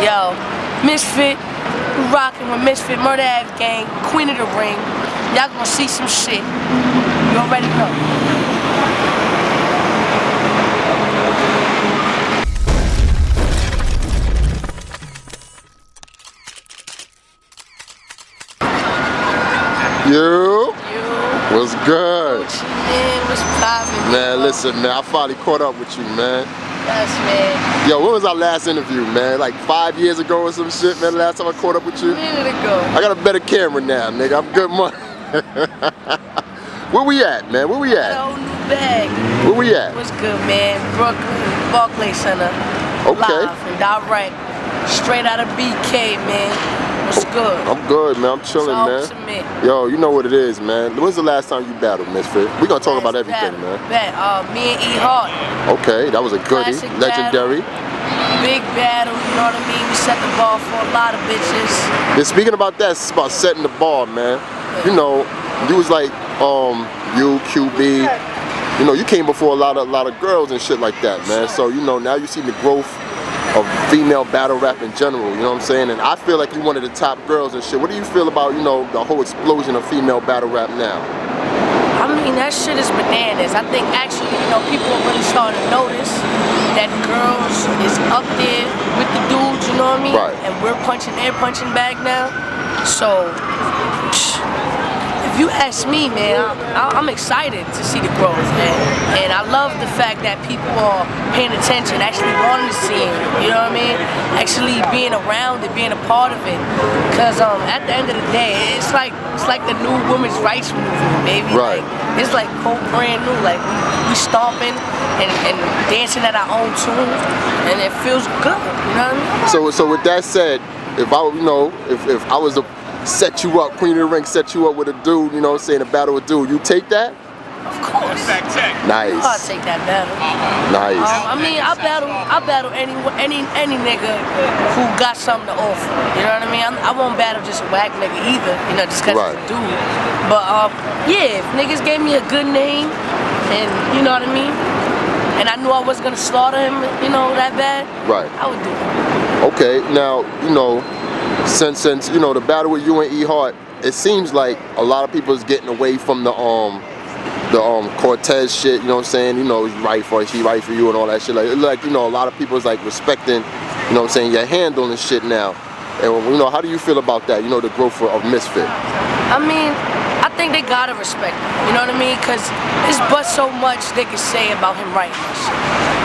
Yo, Misfit, we rocking with Misfit, Murder Ave Gang, Queen of the Ring. Y'all gonna see some shit. You already know. You? What's good? Man, what's poppin'? Man, listen, man, I finally caught up with you, man. Yes, man. Yo, when was our last interview, man? Like 5 years ago or some shit, man, the last time I caught up with you? A minute ago. I got a better camera now, nigga. I'm good money. Where we at, man? Where we at? Got a whole new bag. Where we at? What's good, man? Brooklyn, Barclay Center. Okay. Live and direct. Straight out of BK, man. What's good? I'm good, man. I'm chilling, Talk to man. me. Yo, you know what it is, man. When's the last time you battled, Misfit? We gonna talk about everything, man. Me and E Hart. Okay, that was a goodie. Classic Legendary. Big battle, you know what I mean? We set the bar for a lot of bitches. Yeah, speaking about that, it's about setting the bar, man. You know, you was like, you, QB. You know, you came before a lot of girls and shit like that, man. So, you know, now you see the growth of female battle rap in general, you know what I'm saying? And I feel like you're one of the top girls and shit. What do you feel about, you know, the whole explosion of female battle rap now? I mean, that shit is bananas. I think actually, you know, people are really starting to notice that girls is up there with the dudes, you know what I mean? Right. And we're they're punching back now. So, if you ask me, man, I'm excited to see the growth, man. And I love the fact that people are paying attention, actually wanting to see it, you know what I mean? Actually being around it, being a part of it. Because at the end of the day, it's like the new women's rights movement, baby. Right. Like, it's like brand new, like we stomping and dancing at our own tune, and it feels good, you know what I mean? So with that said, if I, you know, if I was to set you up, Queen of the Ring, set you up with a dude, you know what I'm saying, a battle with a dude, you take that? Of course. Nice. I'll take that battle. Nice. I mean, I battle any nigga who got something to offer. You know what I mean? I won't battle just a whack nigga either. You know, just cause Right. he's a dude. But yeah, if niggas gave me a good name, and you know what I mean, and I knew I was gonna slaughter him, you know, that bad, Right. I would do it. Okay, now, you know, since you know the battle with you and E Hart, it seems like a lot of people is getting away from the Cortez shit, you know what I'm saying? You know, he's right for she right for you and all that shit. Like you know, a lot of people is like respecting, you know what I'm saying, your handle and shit now. And you know, how do you feel about that? You know, the growth of Misfit. I mean, I think they gotta respect him, you know what I mean? Cause there's but so much they can say about him writing this shit.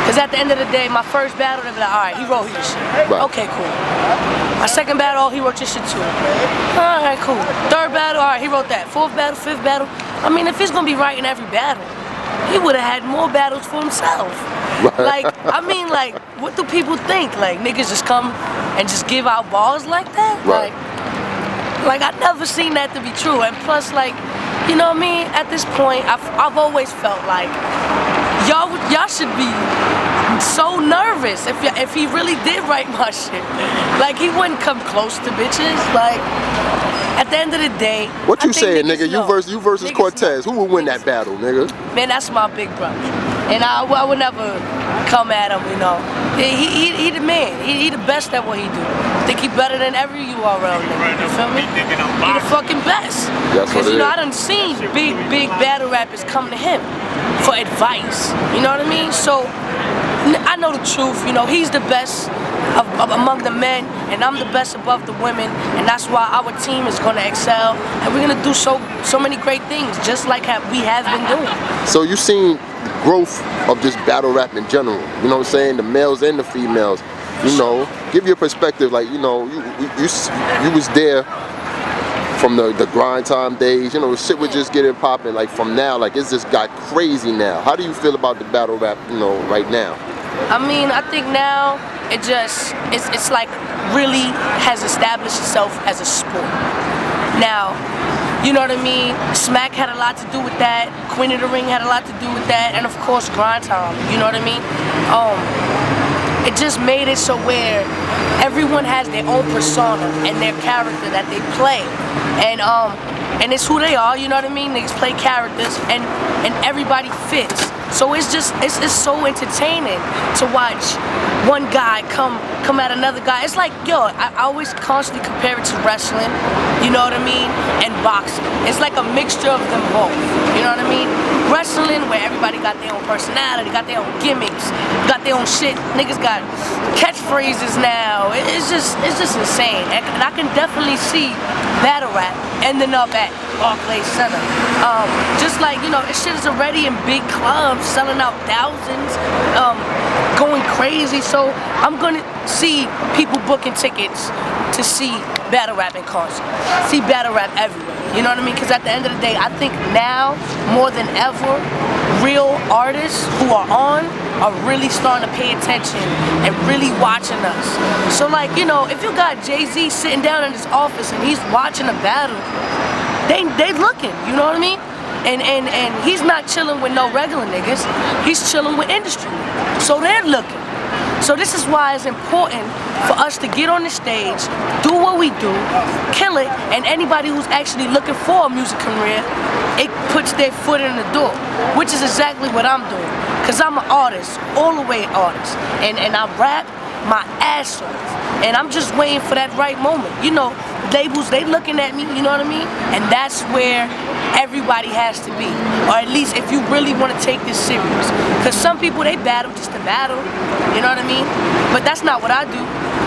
Cause at the end of the day, my first battle, they be like, alright, he wrote your shit. Right. Okay, cool. My second battle, he wrote your shit too. Alright, cool. Third battle, alright, he wrote that. Fourth battle, fifth battle. I mean, if he's gonna be writing every battle, he would have had more battles for himself. Right. Like, I mean, like, what do people think? Like, niggas just come and just give out bars like that? Right. Like I never seen that to be true. And plus, like, you know what I mean? At this point, I've always felt like y'all should be so nervous if he really did write my shit. Like he wouldn't come close to bitches. Like at the end of the day, What you saying, niggas nigga? know. You versus Niggas Cortez. know. Who would win that battle, nigga? Man, that's my big brother, and I would never come at him. You know, he the man. He the best at what he do. Think he better than every URL nigga. You feel me? He the fucking best. That's what Cause it you know is. I done seen big battle rappers come to him for advice. You know what I mean? So I know the truth. You know he's the best of among the men, and I'm the best above the women, and that's why our team is gonna excel, and we're gonna do so many great things, just like we have been doing. So you seen the growth of just battle rap in general, you know what I'm saying? The males and the females, you know, give your perspective, like, you know, you was there from the grind time days, you know, shit was just getting popping, like from now, like it's just got crazy now. How do you feel about the battle rap, you know, right now? I mean, I think now it's like really has established itself as a sport. Now, you know what I mean? Smack had a lot to do with that. Queen of the Ring had a lot to do with that, and of course, grind time. You know what I mean? It just made it so where everyone has their own persona and their character that they play, and it's who they are. You know what I mean? Niggas play characters, and everybody fits. So it's so entertaining to watch one guy come at another guy. It's like, yo, I always constantly compare it to wrestling, you know what I mean, and boxing. It's like a mixture of them both, you know what I mean? Wrestling, where everybody got their own personality, got their own gimmicks, got their own shit. Niggas got catchphrases now. It's just insane. And I can definitely see battle rap ending up at Barclay Center. Just like, you know, this shit is already in big clubs, selling out thousands, going crazy. So I'm gonna see people booking tickets to see battle rap in concert, see battle rap everywhere. You know what I mean? Because at the end of the day, I think now more than ever, real artists who are on are really starting to pay attention and really watching us. So like, you know, if you got Jay-Z sitting down in his office and he's watching a battle, they looking, you know what I mean? And he's not chilling with no regular niggas, he's chilling with industry. So they're looking. So this is why it's important for us to get on the stage, do what we do, kill it, and anybody who's actually looking for a music career, it puts their foot in the door, which is exactly what I'm doing. Cause I'm an artist, all the way artist, and I rap my ass off, and I'm just waiting for that right moment. You know, labels, they looking at me, you know what I mean? And that's where everybody has to be, or at least if you really want to take this serious. Because some people, they battle just to battle, you know what I mean? But that's not what I do.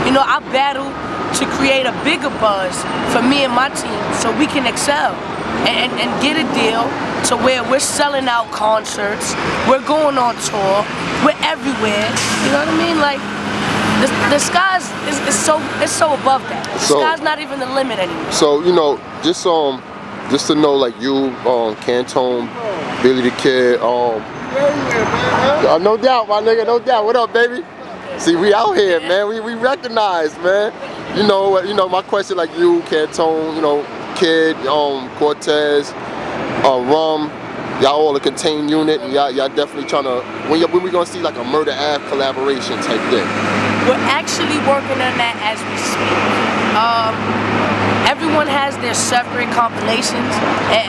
You know, I battle to create a bigger buzz for me and my team so we can excel and get a deal to where we're selling out concerts, we're going on tour, we're everywhere, you know what I mean? Like, the sky's is so above that. The sky's not even the limit anymore. So, you know, just to know, like you, Cantone, Billy the Kid, no doubt, my nigga, no doubt. What up, baby? See, we out here, man. We recognize, man. You know, my question, like you, Cantone, you know, Kid, Cortez, Rum, y'all all a contained unit, and y'all definitely trying to. When we gonna see like a Murder Ave collaboration type thing? We're actually working on that as we speak. Everyone has their separate compilations and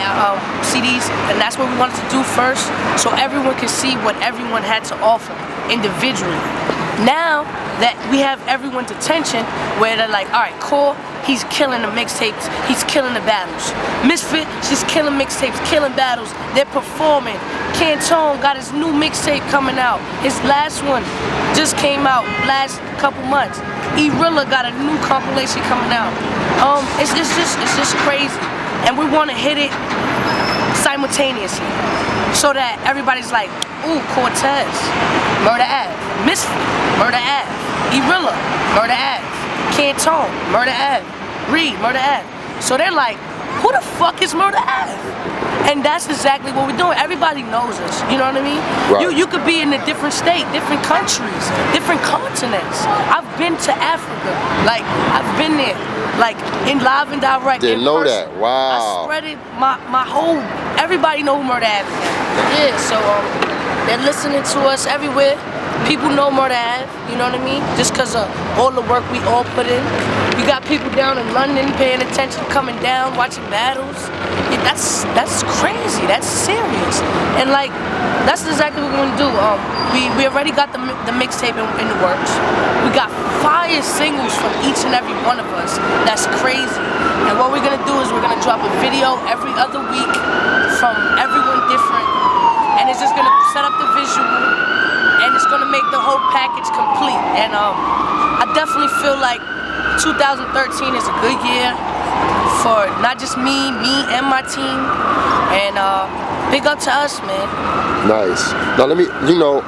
CDs, and that's what we wanted to do first, so everyone can see what everyone had to offer individually. Now that we have everyone's attention, where they're like, all right, Core, he's killing the mixtapes, he's killing the battles. Misfit, she's killing mixtapes, killing battles, they're performing. Cantone got his new mixtape coming out. His last one just came out last couple months. E-Rilla got a new compilation coming out. It's just crazy, and we want to hit it simultaneously, so that everybody's like, ooh, Cortez, Murder Ave, Misfit, Murder Ave, E-Rilla, Murder Ave, Cantone, Murder Ave, Reed, Murder Ave. So they're like, who the fuck is Murder Ave? And that's exactly what we're doing. Everybody knows us, you know what I mean? Right. You could be in a different state, different countries, different continents. I've been to Africa, like I've been there, like in live and direct. Didn't know that, wow. I spread it, my whole, everybody know who Murder Ave is. Yeah, so they're listening to us everywhere. People know Murder Ave, you know what I mean? Just because of all the work we all put in. We got people down in London paying attention, coming down, watching battles. Yeah, that's crazy, that's serious. And like, that's exactly what we're gonna do. We already got the mixtape in the works. We got fire singles from each and every one of us. That's crazy. And what we're gonna do is we're gonna drop a video every other week from everyone different. And it's just gonna set up the visual, and it's gonna make the whole package complete. And I definitely feel like 2013 is a good year for not just me and my team. And big up to us, man. Nice. Now let me, you know,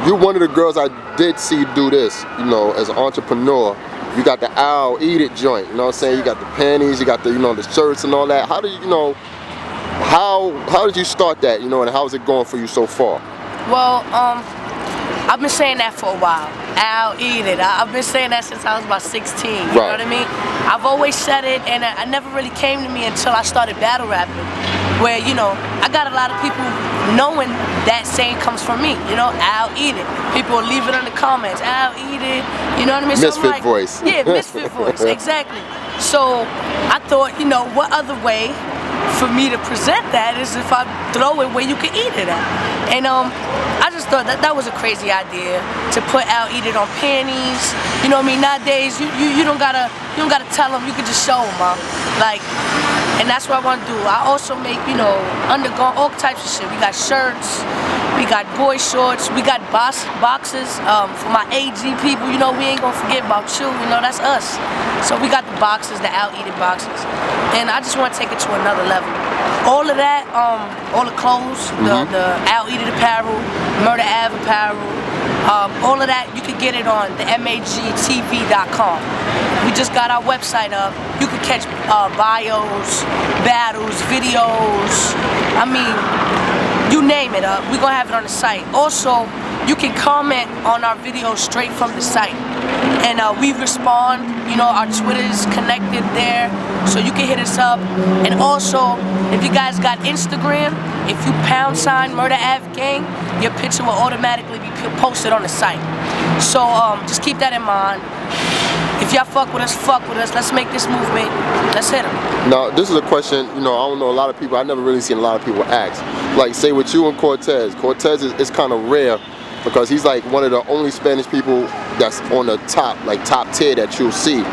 you're one of the girls I did see do this, you know, as an entrepreneur. You got the I'll Eat It joint, you know what I'm saying? You got the panties, you got the, you know, the shirts and all that. How do you know, how did you start that, you know, and how's it going for you so far? Well, I've been saying that for a while. I'll eat it. I've been saying that since I was about 16, you know what I mean? I've always said it, and it never really came to me until I started battle rapping, where, you know, I got a lot of people knowing that saying comes from me, you know, I'll eat it. People will leave it in the comments, I'll eat it, you know what I mean? Misfit like, voice. Yeah, misfit voice, exactly. So I thought, you know, what other way for me to present that is if I throw it where you can eat it at. And I just thought that was a crazy idea to put out eat it on panties. You know what I mean? Nowadays you don't gotta tell them, you can just show them, like. And that's what I want to do. I also make, you know, undergarment, all types of shit. We got shirts, we got boy shorts, we got boxes for my AG people. You know, we ain't gonna forget about you. You know, that's us. So we got the boxes, the out-eated boxes, and I just want to take it to another level. All of that, all the clothes, the out-eated apparel, Murder Ave apparel, all of that, you can get it on the magtv.com. We just got our website up. You can catch bios, battles, videos. I mean, you name it. We're gonna have it on the site. Also, you can comment on our videos straight from the site, and we respond. You know, our Twitter is connected there, so you can hit us up. And also, if you guys got Instagram, if you # Murder Ave Gang, your picture will automatically be posted on the site. So just keep that in mind. If y'all fuck with us, let's make this movement, let's hit them. Now, this is a question, you know, I don't know a lot of people, I never really seen a lot of people ask. Like, say with you and Cortez is kind of rare because he's like one of the only Spanish people that's on the top tier that you'll see.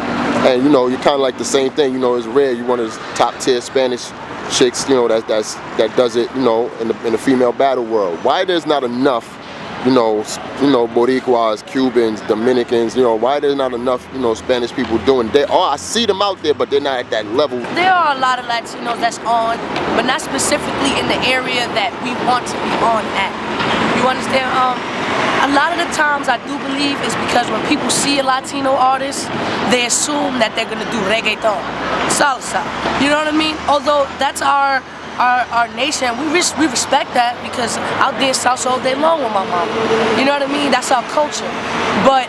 And, you know, you're kind of like the same thing, you know, it's rare, you're one of the top tier Spanish chicks, you know, that does it, you know, in the female battle world. Why there's not enough, you know, Boricuas, Cubans, Dominicans, you know, why there's not enough, you know, Spanish people doing that? Oh, I see them out there, but they're not at that level. There are a lot of Latinos that's on, but not specifically in the area that we want to be on at. You understand? A lot of the times I do believe is because when people see a Latino artist, they assume that they're gonna do reggaeton, salsa. You know what I mean? Although that's our nation, we respect that because out there salsa all day long with my mom. You know what I mean? That's our culture. But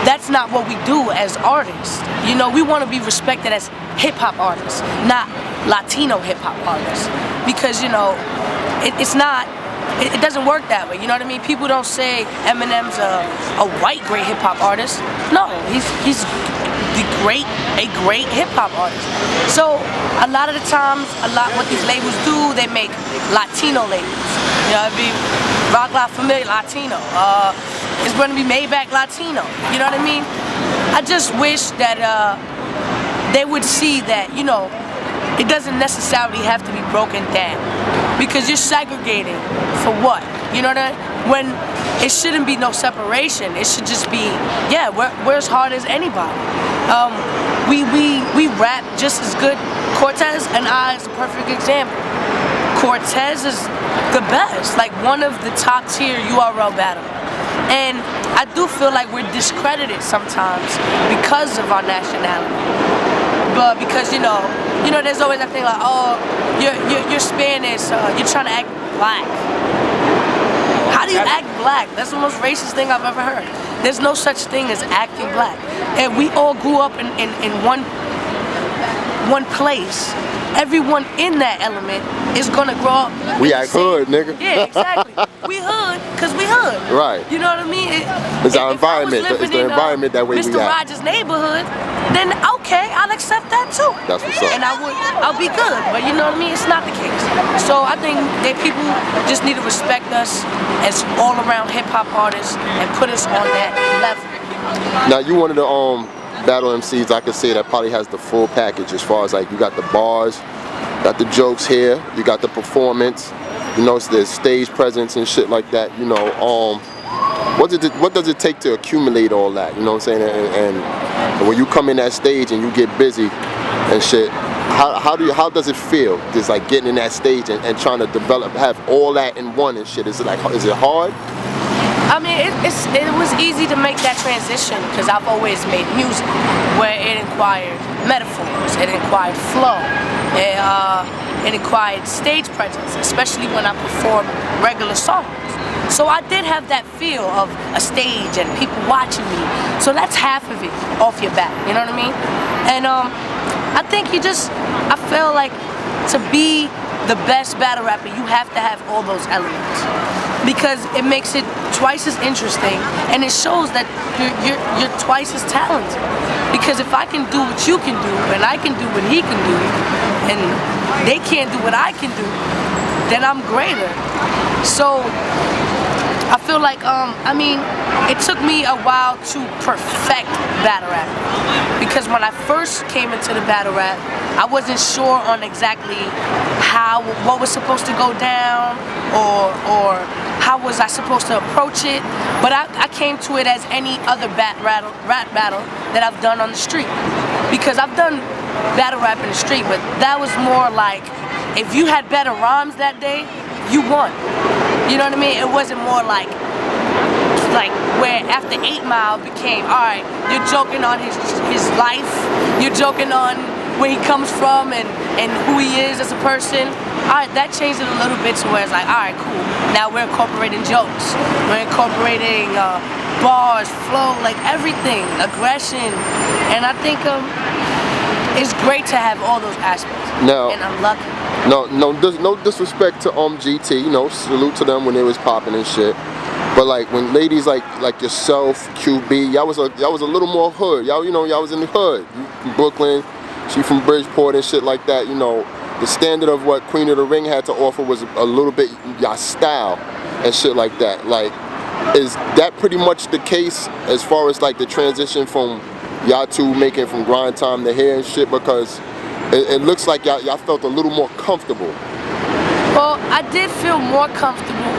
that's not what we do as artists. You know, we want to be respected as hip-hop artists, not Latino hip-hop artists. Because, you know, it doesn't work that way. You know what I mean? People don't say Eminem's a white great hip-hop artist. No, he's a great hip-hop artist. So a lot of the times, what these labels do, they make Latino labels. You know what I mean? Rock La Familia Latino. It's going to be Maybach Latino. You know what I mean? I just wish that they would see that, you know, it doesn't necessarily have to be broken down because you're segregating for what? You know what I mean? When it shouldn't be no separation. It should just be, yeah, we're as hard as anybody. We rap just as good. Cortez and I is a perfect example. Cortez is the best, like one of the top tier URL battlers. And I do feel like we're discredited sometimes because of our nationality. But because you know, there's always that thing like, oh, you're Spanish, you're trying to act black. How do you act black? That's the most racist thing I've ever heard. There's no such thing as acting black. And we all grew up in one place. Everyone in that element is gonna grow up. We act hood, nigga. Yeah, exactly. We hood, cause we hood. Right. You know what I mean? It's our environment. It's the environment that way Mr. we act. Rogers' neighborhood, then okay, I'll accept that too. That's what's up. And I'll be good. But you know what I mean? It's not the case. So I think that people just need to respect us as all around hip hop artists and put us on that level. Now you one of the battle MCs I could say that probably has the full package as far as like you got the bars, got the jokes here, you got the performance, you know, there's stage presence and shit like that, you know. What does it take to accumulate all that, you know what I'm saying? And when you come in that stage and you get busy and shit, how does it feel just like getting in that stage and trying to have all that in one and shit? Is it hard? I mean, it was easy to make that transition because I've always made music where it required metaphors, it required flow, it required stage presence, especially when I perform regular songs. So I did have that feel of a stage and people watching me. So that's half of it off your back, you know what I mean? And I think I feel like to be the best battle rapper, you have to have all those elements. Because it makes it twice as interesting and it shows that you're twice as talented. Because if I can do what you can do, and I can do what he can do, and they can't do what I can do, then I'm greater. So I feel like, I mean, it took me a while to perfect battle rap. Because when I first came into the battle rap, I wasn't sure on exactly what was supposed to go down, or how was I supposed to approach it. But I came to it as any other rap battle that I've done on the street. Because I've done battle rap in the street, but that was more like, if you had better rhymes that day, you won. You know what I mean? It wasn't more like where after 8 Mile became, alright, you're joking on his life, you're joking on where he comes from and who he is as a person. Alright, that changed it a little bit to where it's like, alright, cool. Now we're incorporating jokes. We're incorporating bars, flow, like everything, aggression. And I think it's great to have all those aspects. Now, and I'm lucky. No disrespect to GT, you know, salute to them when they was popping and shit. But like when ladies like yourself, QB, y'all was a little more hood. Y'all, you know, y'all was in the hood. You from Brooklyn, she from Bridgeport and shit like that. You know, the standard of what Queen of the Ring had to offer was a little bit y'all style and shit like that. Like, is that pretty much the case as far as like the transition from y'all two making from grind time to here and shit? Because it looks like y'all felt a little more comfortable. Well, I did feel more comfortable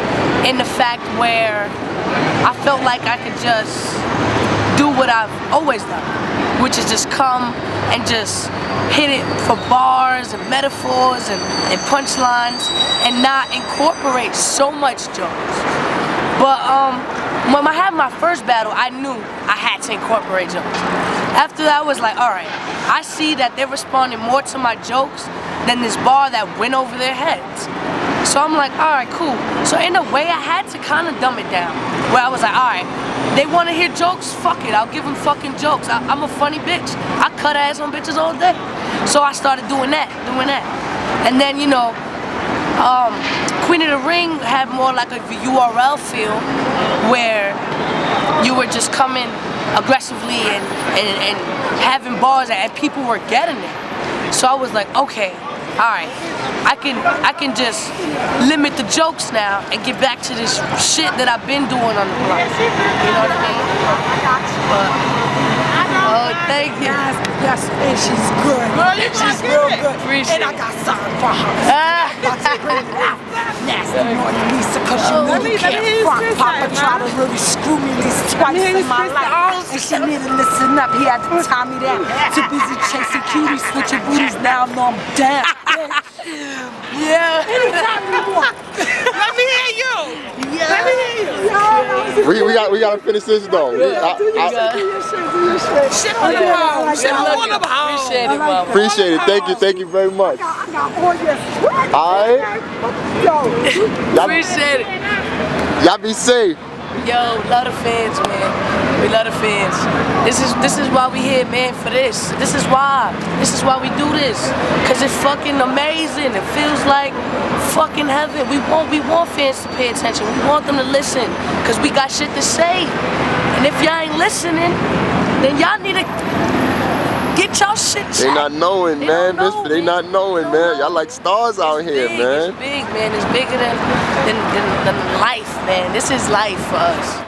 in the fact where I felt like I could just do what I've always done, which is just come and just hit it for bars and metaphors and punchlines and not incorporate so much jokes. But when I had my first battle, I knew I had to incorporate jokes. After that, I was like, alright, I see that they're responding more to my jokes than this bar that went over their heads. So I'm like, alright, cool. So in a way, I had to kind of dumb it down. Where I was like, alright, they want to hear jokes? Fuck it, I'll give them fucking jokes. I'm a funny bitch. I cut ass on bitches all day. So I started doing that. And then, you know, Queen of the Ring had more like a URL feel, where you were just coming aggressively and having bars and people were getting it. So I was like, okay, alright, I can just limit the jokes now and get back to this shit that I've been doing on the block. You know what I mean? But, oh, thank you. Yes, and she's good. She's real good. Appreciate and I got something for her. About to bring it out. Nasty Naughty Lisa, cause you really can't front. Papa tried to really screw me at least twice in my life. And she need to listen up. He had to tie me down. Too busy chasing cuties, switching booties. Now I know I'm down. Yeah. Anytime you want. Let me hear you. Yeah. Let me hear you. We gotta finish this though. Do your shit. Shit on the bone. Shit on the bone. Appreciate it, mama. Appreciate it. Thank you very much. I got all your sweat. Alright. Yo. Appreciate it. Y'all be safe. Yo, love the fans, man. We love the fans. This is why we here, man, for this. This is why we do this. Cause it's fucking amazing. It feels like fucking heaven. We want fans to pay attention. We want them to listen. Cause we got shit to say. And if y'all ain't listening, then y'all need to get y'all shit checked. They not knowing, man. They not knowing, man. Y'all like stars out here, man. It's big, man. It's bigger than life, man. This is life for us.